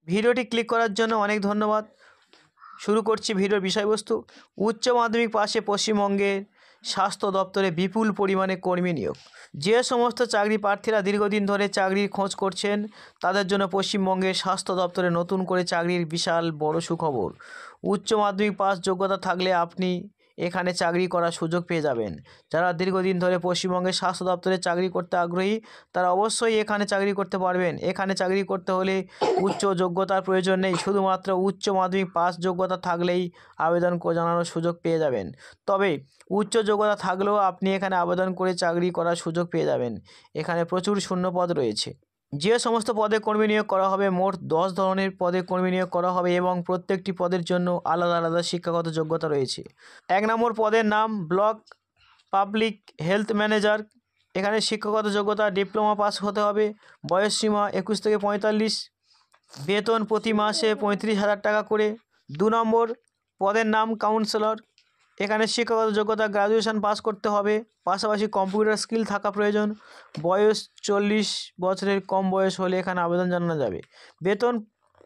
ভিডিওটি ক্লিক করার জন্য অনেক ধন্যবাদ। শুরু করছি ভিডিওর বিষয়বস্তু। উচ্চ মাধ্যমিক পাশে পশ্চিমবঙ্গের স্বাস্থ্য দপ্তরে বিপুল পরিমাণে কর্মী নিয়োগ। যে সমস্ত চাকরি প্রার্থীরা দীর্ঘদিন ধরে চাকরির খোঁজ করছেন তাদের জন্য পশ্চিমবঙ্গের স্বাস্থ্য দপ্তরে নতুন করে চাকরির বিশাল বড় সুখবর। উচ্চ মাধ্যমিক পাস যোগ্যতা থাকলে আপনি এখানে চাকরি করার সুযোগ পেয়ে যাবেন। যারা দীর্ঘদিন ধরে পশ্চিমবঙ্গের স্বাস্থ্য দপ্তরে চাকরি করতে আগ্রহী তারা অবশ্যই এখানে চাকরি করতে পারবেন। এখানে চাকরি করতে হলে উচ্চ যোগ্যতার প্রয়োজন নেই, শুধুমাত্র উচ্চ মাধ্যমিক পাস যোগ্যতা থাকলেই আবেদন জানানোর সুযোগ পেয়ে যাবেন। তবে উচ্চ যোগ্যতা থাকলেও আপনি এখানে আবেদন করে চাকরি করার সুযোগ পেয়ে যাবেন। এখানে প্রচুর শূন্যপদ রয়েছে। যে সমস্ত পদে কর্মী নিয়োগ করা হবে, মোট 10 ধরনের পদে কর্মী নিয়োগ করা হবে এবং প্রত্যেকটি পদের জন্য আলাদা আলাদা শিক্ষাগত যোগ্যতা রয়েছে। 1 নম্বর পদের নাম ব্লক পাবলিক হেলথ ম্যানেজার। এখানে শিক্ষাগত যোগ্যতা ডিপ্লোমা পাস হতে হবে। বয়সসীমা 21 থেকে 45। বেতন প্রতি মাসে 35,000 টাকা করে। 2 নম্বর পদের নাম কাউন্সিলর। এখানে শিক্ষাগত যোগ্যতা গ্র্যাজুয়েশন পাস করতে হবে, পাশাপাশি কম্পিউটার স্কিল থাকা প্রয়োজন। বয়স 40 বছরের কম বয়স হলে এখানে আবেদন জানানো যাবে। বেতন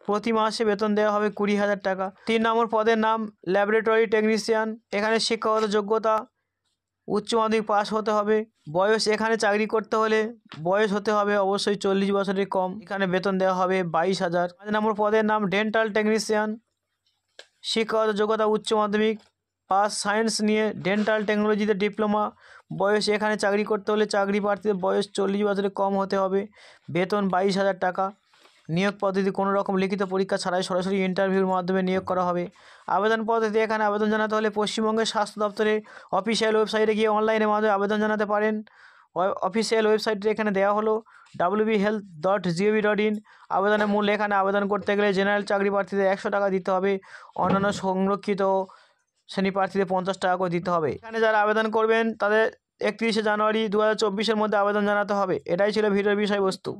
প্রতি মাসে বেতন দেওয়া হবে 20,000 টাকা। 3 নম্বর পদের নাম ল্যাবরেটরি টেকনিশিয়ান। এখানে শিক্ষাগত যোগ্যতা উচ্চ মাধ্যমিক পাস হতে হবে। বয়স এখানে চাকরি করতে হলে বয়স হতে হবে অবশ্যই 40 বছরের কম। এখানে বেতন দেওয়া হবে 22,000। 5 নম্বর পদের নাম ডেন্টাল টেকনিশিয়ান। শিক্ষাগত যোগ্যতা উচ্চ মাধ্যমিক পাস সায়েন্স নিয়ে ডেন্টাল টেকনোলজিতে ডিপ্লোমা। বয়স এখানে চাকরি করতে হলে চাকরি প্রার্থীদের বয়স 40 বছরের কম হতে হবে। বেতন 22,000 টাকা। নিয়োগ পদ্ধতি কোনো রকম লিখিত পরীক্ষা ছাড়াই সরাসরি ইন্টারভিউর মাধ্যমে নিয়োগ করা হবে। আবেদন পদ্ধতি এখানে আবেদন জানাতে হলে পশ্চিমবঙ্গের স্বাস্থ্য দপ্তরের অফিসিয়াল ওয়েবসাইটে গিয়ে অনলাইনের মাধ্যমে আবেদন জানাতে পারেন। অফিসিয়াল ওয়েবসাইটটি এখানে দেওয়া হলো wbhealth.gov.in। আবেদনের মূল্য এখানে আবেদন করতে গেলে জেনারেল চাকরি প্রার্থীদের 100 টাকা দিতে হবে, অন্যান্য সংরক্ষিত শ্রেণী প্রার্থীদের 50 টাকা করে দিতে হবে। এখানে যারা আবেদন করবেন তাদের 31শে জানুয়ারি 2024-এর মধ্যে আবেদন জানাতে হবে। এটাই ছিল ভিডিওর বিষয়বস্তু।